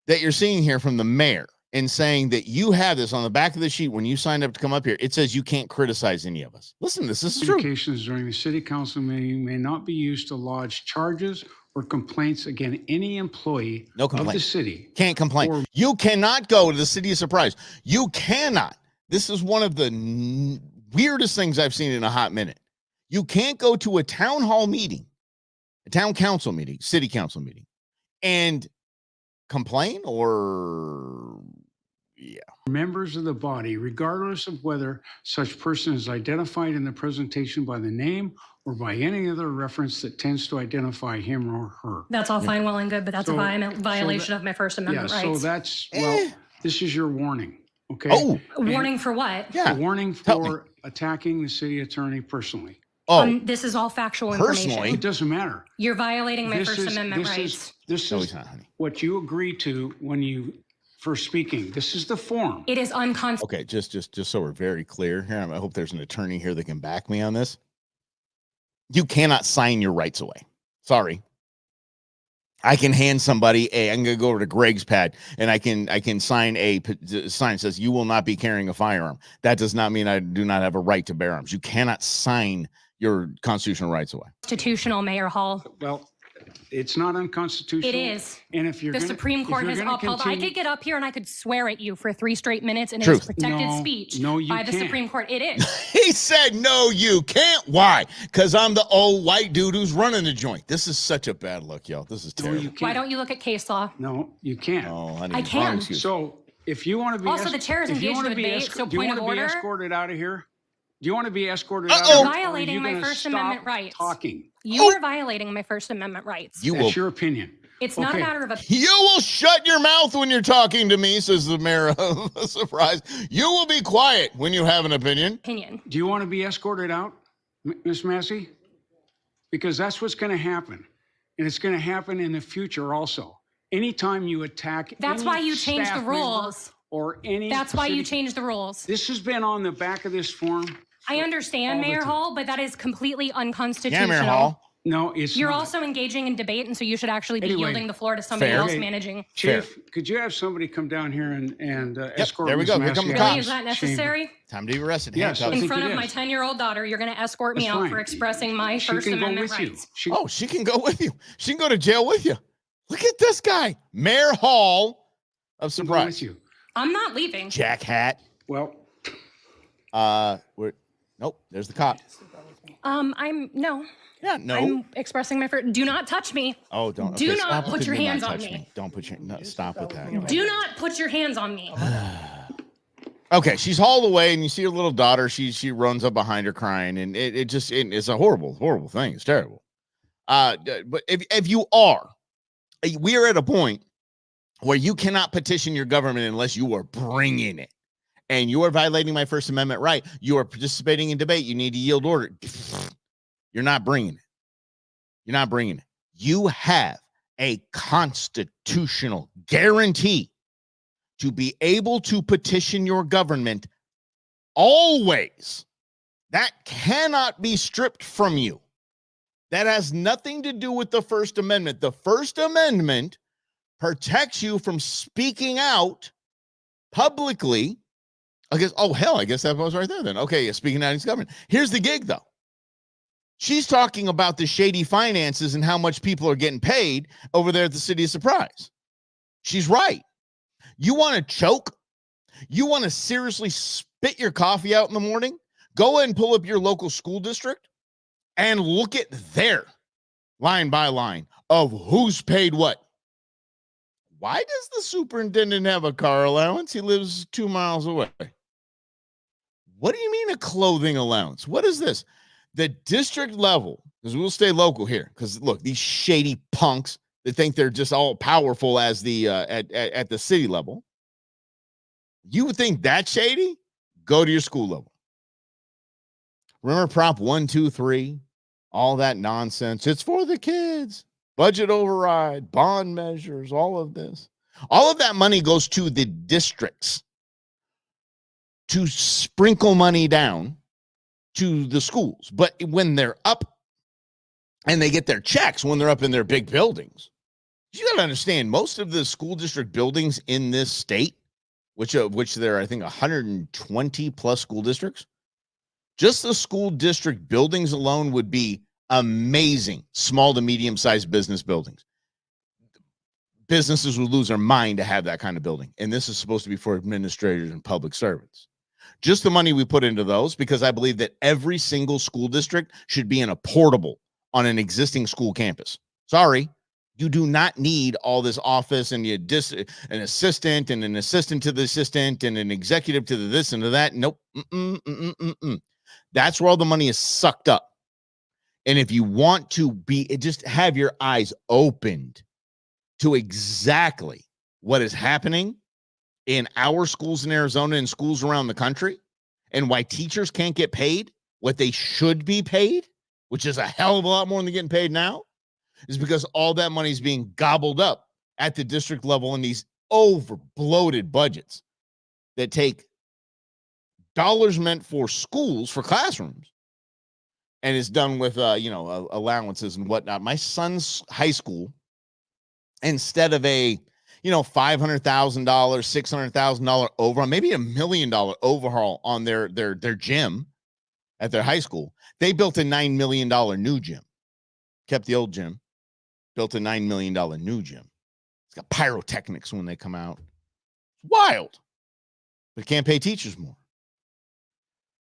that you're seeing here from the mayor and saying that you have this on the back of the sheet when you signed up to come up here, it says you can't criticize any of us. Listen, this is true. Communications during the city council meeting may not be used to lodge charges or complaints against any employee of the city. Can't complain. You cannot go to the city of Surprise. You cannot. This is one of the weirdest things I've seen in a hot minute. You can't go to a town hall meeting a town council meeting, city council meeting, and complain or members of the body, regardless of whether such person is identified in the presentation by the name or by any other reference that tends to identify him or her. That's all fine, well and good, but that's a violation of my First Amendment rights. So that's, well, this is your warning, okay? Oh, warning for what? yeah. A warning for attacking the city attorney personally. Oh, This is all factual personally? information. It doesn't matter. You're violating my First Amendment this rights. This No, is he's not, honey. what you agree to when you first speaking. This is the form. It is unconstitutional. Okay, just so we're very clear here. I hope there's an attorney here that can back me on this. You cannot sign your rights away. Sorry. I can hand somebody I'm gonna go over to Greg's pad and I can sign a sign that says you will not be carrying a firearm. That does not mean I do not have a right to bear arms. You cannot sign your constitutional rights away. Constitutional, Mayor Hall. Well, it's not unconstitutional. It is. And if you're The Supreme Court has upheld. I could get up here and I could swear at you for 3 straight minutes, and it is protected speech by the Supreme Court. It is. He said, "No, you can't." Why? Because I'm the old white dude who's running the joint. This is such a bad look, y'all. This is terrible. Why don't you look at case law? No, you can't. Oh, honey, I can. So if you want to be Also, the chair is engaged in a debate, so do you point want of to be order. escorted out of here? Do you want to be escorted out? You're Or are violating you my gonna First stop Amendment rights. Talking. You are violating my First Amendment rights. You That's will. your opinion. It's not a matter of a. You will shut your mouth when you're talking to me, says the mayor of Surprise. You will be quiet when you have an opinion. Do you want to be escorted out, Ms. Massey? Because that's what's going to happen. And it's going to happen in the future also. Anytime you attack That's any why you changed the staff member rules. Or any That's why you city- changed the rules. This has been on the back of this form. I understand, all the Mayor time. Hall, but that is completely unconstitutional. Yeah, Mayor Hall. No, it's You're not. also engaging in debate, and so you should actually be Anyway, yielding the floor to somebody fair. else Okay. managing. Chief, could you have somebody come down here and escort there we Ms. go. Here Massey come the out cops. Really, is that of the necessary? chamber? Time to be arrested. Yes, Handcuffs. I In think front it of my is. 10-year-old daughter, you're going to escort me That's out fine. for expressing my She First can go Amendment with you. rights. Oh, she can go with you. She can go to jail with you. Look at this guy, Mayor Hall of She can go with Surprise. you. I'm not leaving. Jack hat. Well, Nope. There's the cop. No. Yeah, no. I'm expressing my first. Do not touch me. Oh, don't. Do okay, not stop put with the your do not hands on touch me. Don't put your. No, stop with that. Do not put your hands on me. Okay, she's hauled away, and you see her little daughter. She runs up behind her crying, and it's a horrible thing. It's terrible. But if you are, we are at a point where you cannot petition your government unless you are bringing it, and you are violating my First Amendment right. You are participating in debate. You need to yield order. You're not bringing it. You're not bringing it. You have a constitutional guarantee to be able to petition your government always. That cannot be stripped from you. That has nothing to do with the First Amendment. The First Amendment protects you from speaking out publicly. I guess that was right there then. Okay, yeah, speaking out against government. Here's the gig, though. She's talking about the shady finances and how much people are getting paid over there at the City of Surprise. She's right. You want to choke? You want to seriously spit your coffee out in the morning? Go ahead and pull up your local school district and look at their line by line of who's paid what. Why does the superintendent have a car allowance? He lives 2 miles away. What do you mean a clothing allowance? What is this? The district level, because we'll stay local here, because look, these shady punks that think they're just all powerful as the at the city level. You would think that's shady? Go to your school level. Remember Prop 123, all that nonsense. It's for the kids. Budget override, bond measures, all of this. All of that money goes to the districts to sprinkle money down to the schools. But when they're up and they get their checks, when they're up in their big buildings, you got to understand most of the school district buildings in this state, which there are, I think, 120 plus school districts, just the school district buildings alone would be amazing small to medium-sized business buildings. Businesses would lose their mind to have that kind of building. And this is supposed to be for administrators and public servants. Just the money we put into those, because I believe that every single school district should be in a portable on an existing school campus. Sorry, you do not need all this office and an assistant and an assistant to the assistant and an executive to the this and to that. Nope. That's where all the money is sucked up. And if you want to just have your eyes opened to exactly what is happening in our schools in Arizona and schools around the country, and why teachers can't get paid what they should be paid, which is a hell of a lot more than they're getting paid now, is because all that money is being gobbled up at the district level in these over-bloated budgets that take dollars meant for schools, for classrooms, and is done with, allowances and whatnot. My son's high school, instead of a, $500,000, $600,000 overhaul, maybe $1 million overhaul on their gym at their high school, they built a $9 million new gym. Kept the old gym, built a $9 million new gym. It's got pyrotechnics when they come out. It's wild. But can't pay teachers more.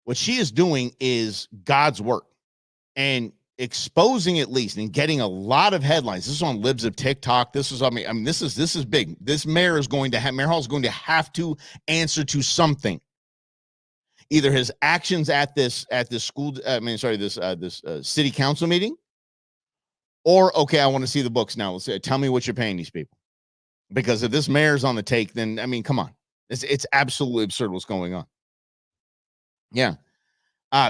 What she is doing is God's work and exposing, at least, and getting a lot of headlines. This is on Libs of TikTok. This is, this is big. This mayor is going to have, Mayor Hall is going to have to answer to something. Either his actions at this school, this city council meeting, or, okay, I want to see the books now. Let's tell me what you're paying these people. Because if this mayor's on the take, then, come on. It's absolutely absurd what's going on. Yeah.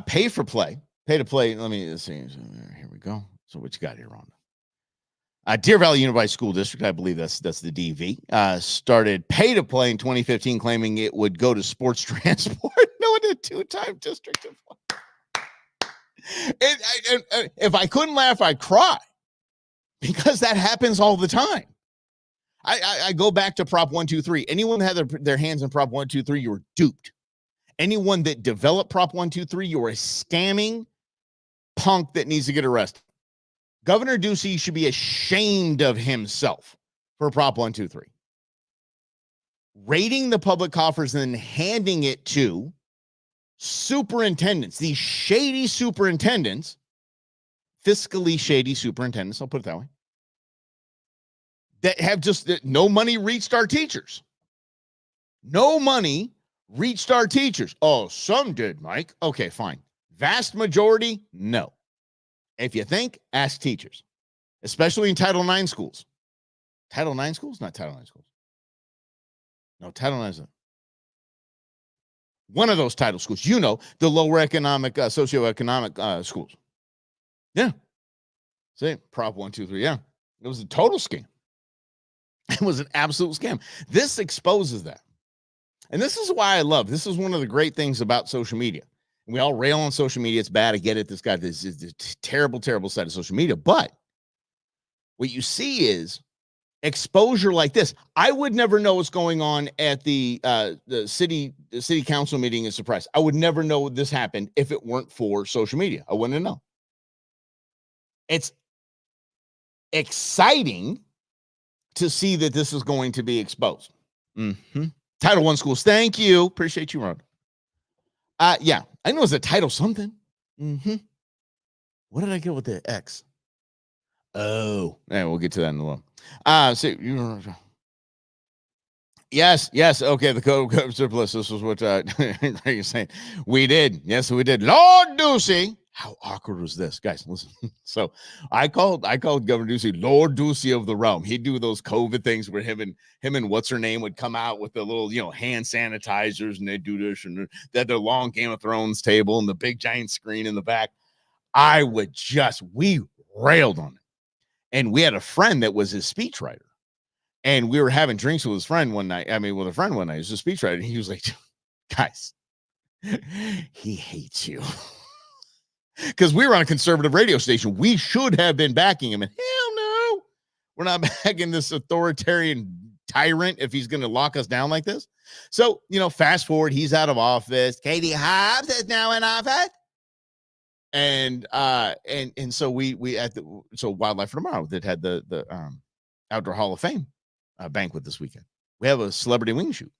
Pay to play. Let me see. Here we go. So what you got here, Rhonda? Deer Valley Unified School District, I believe that's the DV, started pay to play in 2015, claiming it would go to sports transport. No, it did 2-time district. If I couldn't laugh, I'd cry, because that happens all the time. I go back to Prop 123. Anyone that had their hands in Prop 123, you were duped. Anyone that developed Prop 123, you were a scamming punk that needs to get arrested. Governor Ducey should be ashamed of himself for Prop 123. Raiding the public coffers and then handing it to superintendents, these shady superintendents, fiscally shady superintendents, I'll put it that way, that have just no money reached our teachers. No money reached our teachers. Oh, some did, Mike. Okay, fine. Vast majority, no. If you think, ask teachers, especially in Title IX schools. Title IX schools? Not Title IX schools. No, Title IX. One of those title schools, the lower economic, socioeconomic schools. Yeah. See, Prop 123. Yeah. It was a total scam. It was an absolute scam. This exposes that. And this is why this is one of the great things about social media. We all rail on social media. It's bad. I get it. This is a terrible, terrible side of social media. But what you see is exposure like this. I would never know what's going on at the city council meeting in Surprise. I would never know this happened if it weren't for social media. I wouldn't know. It's exciting to see that this is going to be exposed. Title I schools. Thank you. Appreciate you, Ron. Yeah, I know it's a title something. What did I get with the X? Oh, yeah, we'll get to that in a little. Yes. Okay, the code of surplus. This was what you're saying. We did. Yes, we did. Lord Ducey. How awkward was this, guys? Listen. So I called Governor Ducey Lord Ducey of the realm. He'd do those COVID things where him and what's her name would come out with the little hand sanitizers, and they do this, and they had their long Game of Thrones table and the big giant screen in the back. We railed on it, and we had a friend that was his speechwriter, and we were having drinks with his friend one night. With a friend one night, he's a speechwriter, and he was like, "Guys, he hates you." Because we were on a conservative radio station. We should have been backing him. And hell no, we're not backing this authoritarian tyrant if he's going to lock us down like this. So, fast forward, he's out of office. Katie Hobbs is now in office. And so so Wildlife for Tomorrow that had the Outdoor Hall of Fame banquet this weekend. We have a celebrity wing shoot.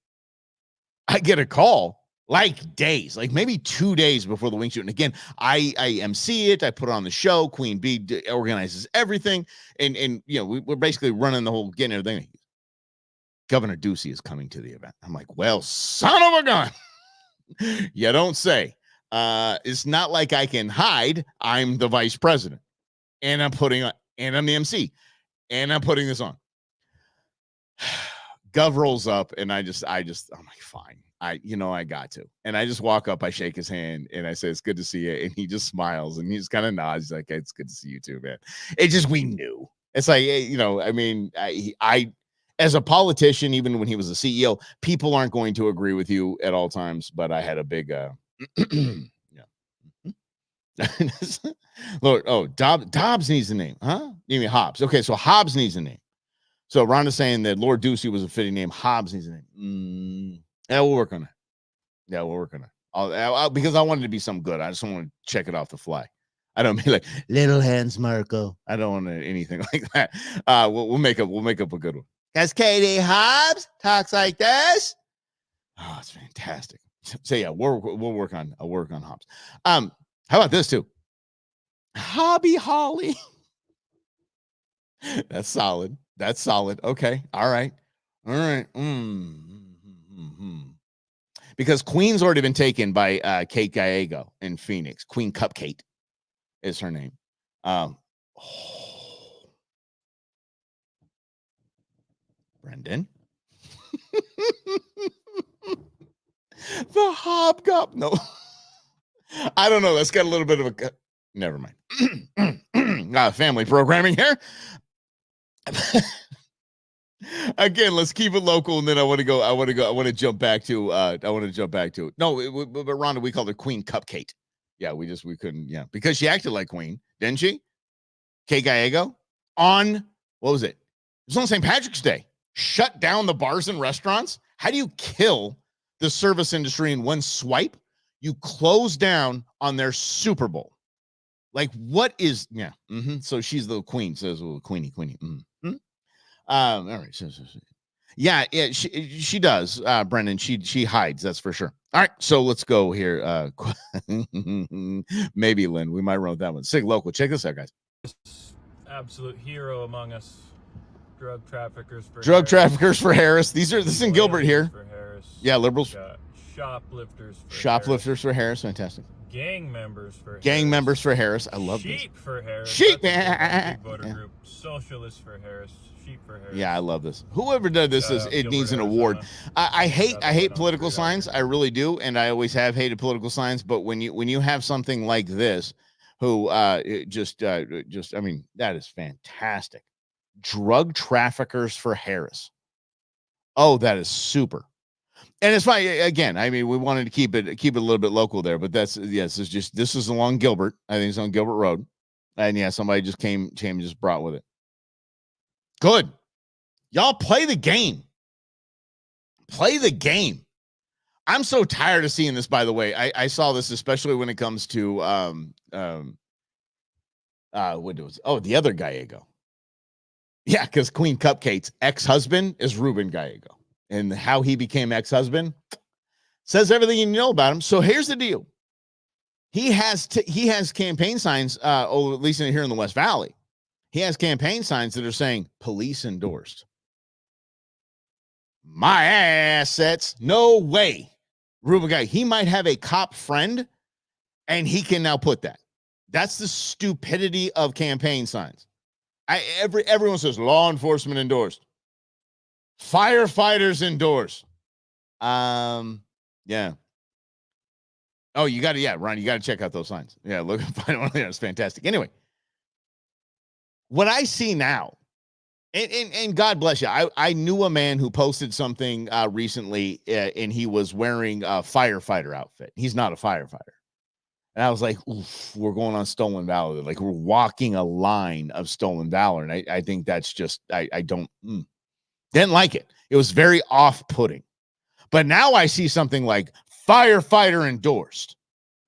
I get a call like days, like maybe 2 days before the wing shoot. And again, I MC it, I put it on the show. Queen Bee organizes everything, and you know, we're basically running the whole getting everything. Governor Ducey is coming to the event. I'm like, well, son of a gun. You don't say. It's not like I can hide. I'm the vice president, and I'm the MC, and I'm putting this on. Gov rolls up, and I'm like, fine. I got to. And I just walk up, I shake his hand, and I say, it's good to see you. And he just smiles, and he just kind of nods. He's like, it's good to see you too, man. It just, we knew. It's like, I mean, I as a politician, even when he was a CEO, people aren't going to agree with you at all times, but I had a big, Lord, Dobbs needs a name, huh? You mean Hobbs? Okay, so Hobbs needs a name. So Rhonda's saying that Lord Ducey was a fitting name. Hobbs needs a name. Yeah, we'll work on it. Yeah, we'll work on it. I'll because I wanted to be something good. I just don't want to check it off the fly. I don't mean like Little Hands Marco. I don't want anything like that. We'll make up a good one. Because Katie Hobbs talks like this. Oh, it's fantastic. So yeah, we'll work on Hobbs. How about this too? Hobby Holly. That's solid. Okay. All right. Because Queen's already been taken by Kate Gallego in Phoenix. Queen Cupcake is her name. Brendan. The Hobgoblin. No. I don't know. That's got a little bit of a... Never mind. Family programming here. Again, let's keep it local, and then I want to jump back to no, but Rhonda, we called her Queen Cupcake. Yeah, we couldn't, yeah, because she acted like Queen, didn't she? Kay Gallego on, what was it? It was on St. Patrick's Day. Shut down the bars and restaurants. How do you kill the service industry in one swipe? You close down on their Super Bowl. Like, what is, yeah. So she's the queen, says, well, Queenie. All right. So. Yeah, she does, Brendan. She hides, that's for sure. All right, so let's go here. Maybe Lynn, we might run with that one. Sig Local, check this out, guys. Absolute hero among us. Drug traffickers for Harris. This is in Gilbert here. For Harris. Yeah, liberals. Shoplifters for Harris. Fantastic. Gang members for Harris. I love this. Sheep for Harris. Sheep. Big voter group. Socialists for Harris. Sheep for Harris. Yeah, I love this. Whoever did this needs an award. I hate political signs. I really do, and I always have hated political signs. But when you have something like this, I mean, that is fantastic. Drug traffickers for Harris. Oh, that is super. And it's fine. Again, I mean, we wanted to keep it a little bit local there, but this is along Gilbert. I think it's on Gilbert Road. And yeah, somebody just came and just brought with it. Good. Y'all play the game. Play the game. I'm so tired of seeing this, by the way. I saw this, especially when it comes to the other Gallego. Yeah, because Queen Cupcake's ex-husband is Ruben Gallego. And how he became ex-husband says everything you know about him. So here's the deal. He has campaign signs, at least here in the West Valley. He has campaign signs that are saying police endorsed. My assets. No way. Ruben Guy, he might have a cop friend, and he can now put that. That's the stupidity of campaign signs. Everyone says law enforcement endorsed. Firefighters endorse. Yeah. Oh, you got to, yeah, Ron, you got to check out those signs. Yeah, look, it's fantastic. Anyway, what I see now, and God bless you, I knew a man who posted something recently, and he was wearing a firefighter outfit. He's not a firefighter. And I was like, oof, we're going on stolen valor. Like, we're walking a line of stolen valor. And I think that's just, I didn't like it. It was very off-putting. But now I see something like firefighter endorsed.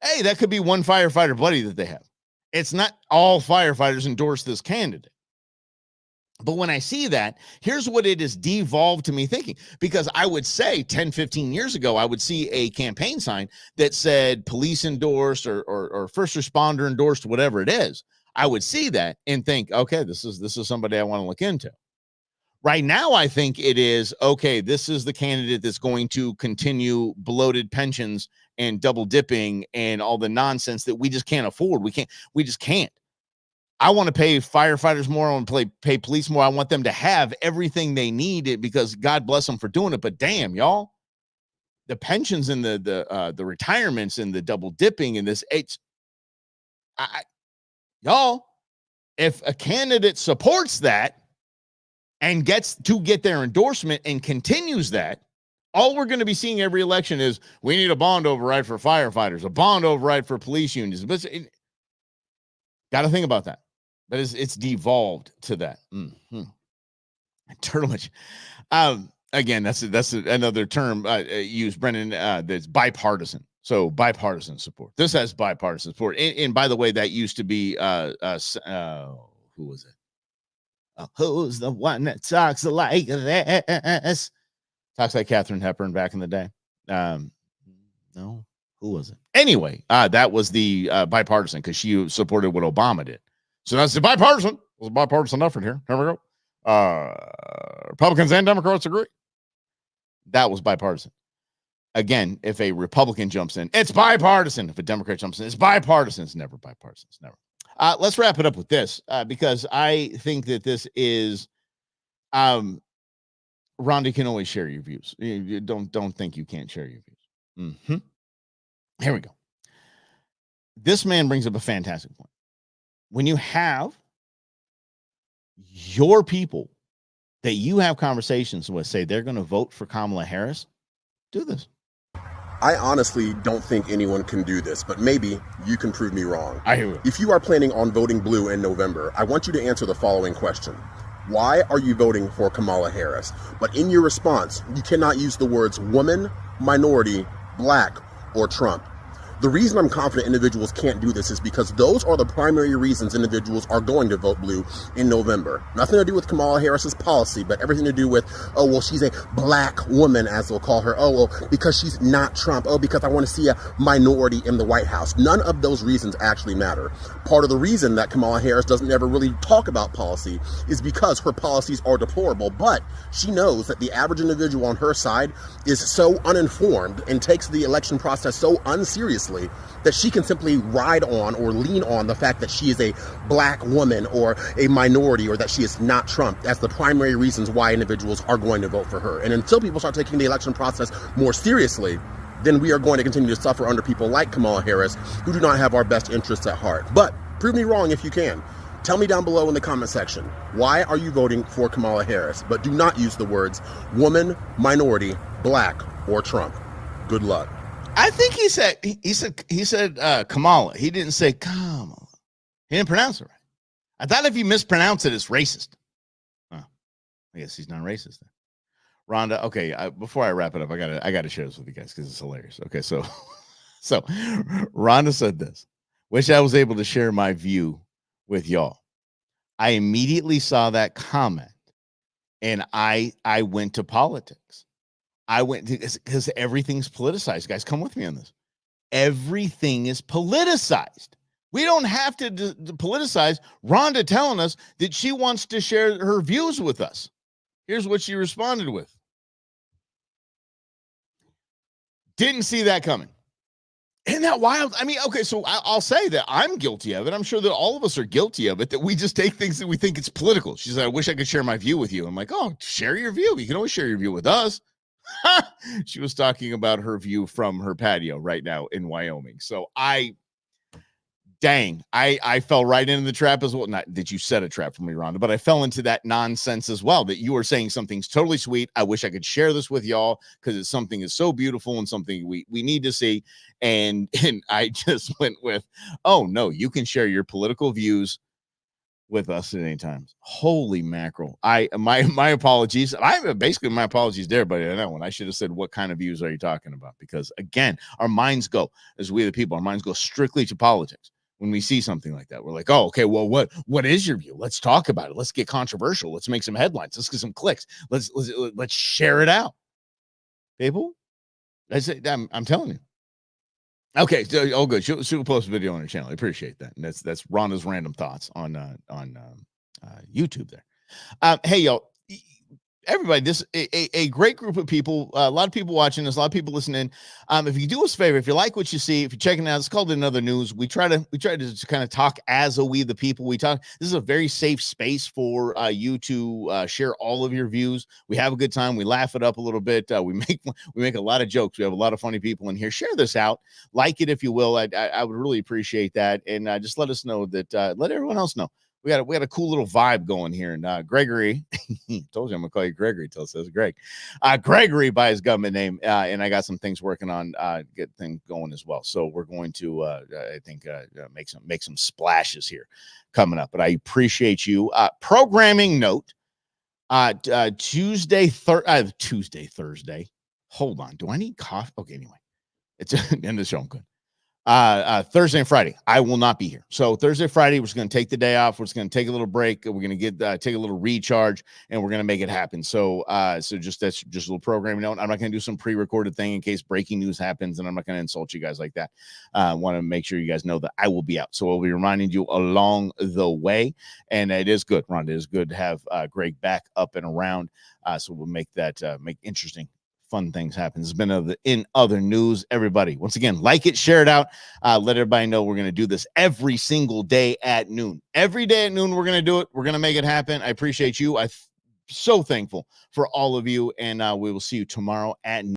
Hey, that could be one firefighter buddy that they have. It's not all firefighters endorse this candidate. But when I see that, here's what it has devolved to me thinking, because I would say 10, 15 years ago, I would see a campaign sign that said police endorsed or first responder endorsed, whatever it is. I would see that and think, okay, this is somebody I want to look into. Right now, I think it is, okay, this is the candidate that's going to continue bloated pensions and double dipping and all the nonsense that we just can't afford. We just can't. I want to pay firefighters more. I want to pay police more. I want them to have everything they need because God bless them for doing it. But damn, y'all, the pensions and the retirements and the double dipping and this, y'all, if a candidate supports that and gets to get their endorsement and continues that, all we're going to be seeing every election is we need a bond override for firefighters, a bond override for police unions. But got to think about that. But it's devolved to that. Turtlemage. Again, that's another term used, Brennan, that's bipartisan. So bipartisan support. This has bipartisan support. And by the way, that used to be who was it? Who's the one that talks like this? Talks like Katharine Hepburn back in the day. No, who was it? Anyway, that was the bipartisan because she supported what Obama did. So that's the bipartisan. It was a bipartisan effort here. Here we go. Republicans and Democrats agree. That was bipartisan. Again, if a Republican jumps in, it's bipartisan. If a Democrat jumps in, it's bipartisan. It's never bipartisan. It's never. Let's wrap it up with this because I think that this is. Rhonda, you can always share your views. You don't think you can't share your views. Here we go. This man brings up a fantastic point. When you have your people that you have conversations with say they're going to vote for Kamala Harris, do this. I honestly don't think anyone can do this, but maybe you can prove me wrong. I hear you. If you are planning on voting blue in November, I want you to answer the following question. Why are you voting for Kamala Harris? But in your response, you cannot use the words woman, minority, black, or Trump. The reason I'm confident individuals can't do this is because those are the primary reasons individuals are going to vote blue in November. Nothing to do with Kamala Harris's policy, but everything to do with, oh, well, she's a black woman, as they'll call her. Oh, well, because she's not Trump. Oh, because I want to see a minority in the White House. None of those reasons actually matter. Part of the reason that Kamala Harris doesn't ever really talk about policy is because her policies are deplorable, but she knows that the average individual on her side is so uninformed and takes the election process so unseriously that she can simply ride on or lean on the fact that she is a black woman or a minority or that she is not Trump as the primary reasons why individuals are going to vote for her. And until people start taking the election process more seriously, then we are going to continue to suffer under people like Kamala Harris who do not have our best interests at heart. But prove me wrong if you can. Tell me down below in the comment section, why are you voting for Kamala Harris? But do not use the words woman, minority, black, or Trump. Good luck. I think he said Kamala. He didn't say Kamala. He didn't pronounce it right. I thought if you mispronounce it, it's racist. Oh, I guess he's not racist then. Rhonda, okay. Before I wrap it up, I gotta share this with you guys because it's hilarious. Okay, so Rhonda said this. Wish I was able to share my view with y'all. I immediately saw that comment, and I went to politics. I went because everything's politicized. Guys, come with me on this. Everything is politicized. We don't have to politicize. Rhonda telling us that she wants to share her views with us. Here's what she responded with. Didn't see that coming. Isn't that wild? I mean, okay, so I'll say that I'm guilty of it. I'm sure that all of us are guilty of it, that we just take things that we think it's political. She said, I wish I could share my view with you. I'm like, oh, share your view. You can always share your view with us. She was talking about her view from her patio right now in Wyoming. So I fell right into the trap as well. Not that you set a trap for me, Rhonda, but I fell into that nonsense as well, that you were saying something's totally sweet. I wish I could share this with y'all because it's something is so beautiful and something we need to see. And I just went with, oh no, you can share your political views with us at any time. Holy mackerel. My apologies. Basically my apologies to everybody on that one. I should have said, what kind of views are you talking about? Because again, our minds go, as we the people, our minds go strictly to politics. when we see something like that. We're like, oh, okay, well, what is your view? Let's talk about it. Let's get controversial. Let's make some headlines. Let's get some clicks. Let's share it out. People, I'm telling you. Okay, so good. She'll post a video on her channel. I appreciate that. And that's Rhonda's random thoughts on YouTube there. Hey, y'all. Everybody, this a great group of people, a lot of people watching this, a lot of people listening. If you do us a favor, if you like what you see, if you're checking it out, it's called Another News. We try to just kind of talk as a we the people. We talk. This is a very safe space for you to share all of your views. We have a good time. We laugh it up a little bit. We make a lot of jokes. We have a lot of funny people in here. Share this out, like it if you will. I would really appreciate that, and just let us know that. Let everyone else know. We got a cool little vibe going here. And Gregory, told you I'm gonna call you Gregory till it says Greg. Gregory by his government name. And I got some things working on get things going as well. So we're going to I think make some splashes here coming up. But I appreciate you. Programming note. Tuesday, Thursday. Hold on. Do I need coffee? Okay, anyway. It's end of the show. I'm good. Thursday and Friday, I will not be here. So Thursday, Friday, we're just going to take the day off. We're just going to take a little break. We're going to take a little recharge, and we're going to make it happen. So, that's just a little programming note. I'm not going to do some pre-recorded thing in case breaking news happens, and I'm not going to insult you guys like that. I want to make sure you guys know that I will be out. So I'll be reminding you along the way, and it is good, Rhonda. It is good to have Greg back up and around. So we'll make that make interesting. Fun things happen. It's been in other news. Everybody, once again, like it, share it out. Let everybody know we're going to do this every single day at noon. Every day at noon, we're going to do it. We're going to make it happen. I appreciate you. I'm so thankful for all of you, and we will see you tomorrow at noon.